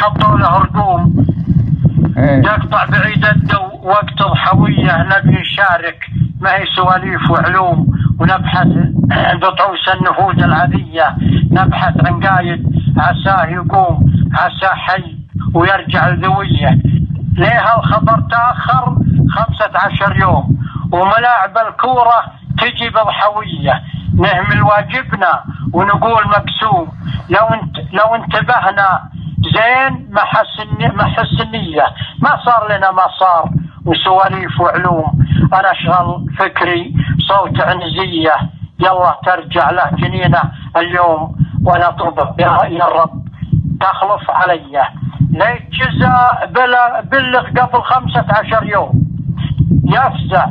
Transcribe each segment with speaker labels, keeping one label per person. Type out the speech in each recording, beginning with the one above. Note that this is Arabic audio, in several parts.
Speaker 1: حطوا له رقوم يقطع بعيد الدو وقت ضحوية. نبي نشارك ما هي سواليف وعلوم، ونبحث بطعوس النفوذ العادية، نبحث عن قايد عساه يقوم، عساه حي ويرجع الذوية. ليه الخبر تأخر 15 يوم وملاعب الكورة تجي بضحوية؟ نهمل واجبنا ونقول مقسوم. لو انتبهنا زين ما حس النية، ما صار لنا ما صار وسواليف وعلوم. انا اشغل فكري صوت عنزية، يلا ترجع له جنينه اليوم. وانا طلب يا رب تخلف علي، ليت جزاء بلغ قبل 15 يوم يفزع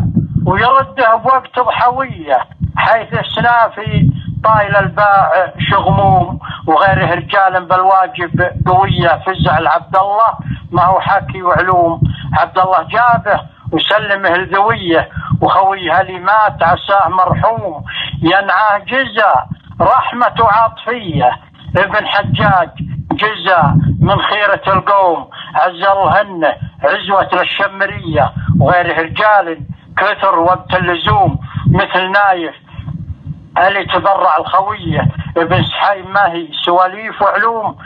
Speaker 1: ويرده بوقت ضحوية، حيث السنافي طايل الباع شغموم وغيره رجال بالواجب قوية. فزع العبد الله ما هو حكي وعلوم، عبد الله جابه وسلمه الذوية، وخويها اللي مات عساه مرحوم. ينعاه جزا رحمة عاطفية، ابن حجاج جزا من خيرة القوم، عزلهن عزوة للشمرية وغيره رجال كثر وقت اللزوم. مثل نايف اللي تبرع الخوية ابن سحيم، ما هي سواليف وعلوم.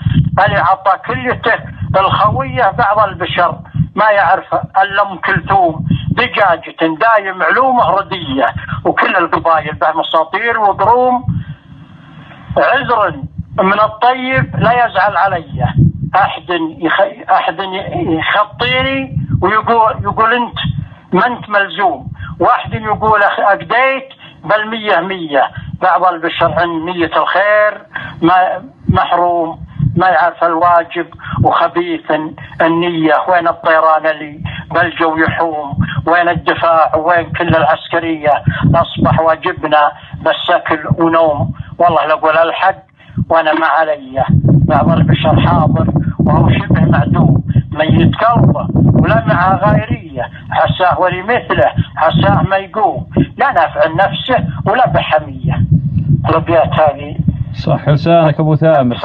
Speaker 1: اللي عطى كليته الخوية بعض البشر ما يعرف الا ام كلثوم. دجاجة دايم علومه ردية، وكل القبايل به مساطير وقروم. عذر من الطيب لا يزعل علي، احد يخطيني ويقول انت ما انت ملزوم، واحد يقول اقديت بل 100 بعض البشر عن نية الخير ما محروم، ما يعرف الواجب وخبيث النية. وين الطيران اللي بالجو يحوم؟ وين الدفاع وين كل العسكرية؟ أصبح واجبنا بس أكل ونوم. والله لقول الحق وأنا ما علي، بعض البشر حاضر وهو شبه معدوم، ميت قلبه ولا مع غيرية، حساه ولمثله حساه ما يقوم، لا نافع نفسه ولا بحمية. الأبيات هذه
Speaker 2: صح لسانك أبو ثامر.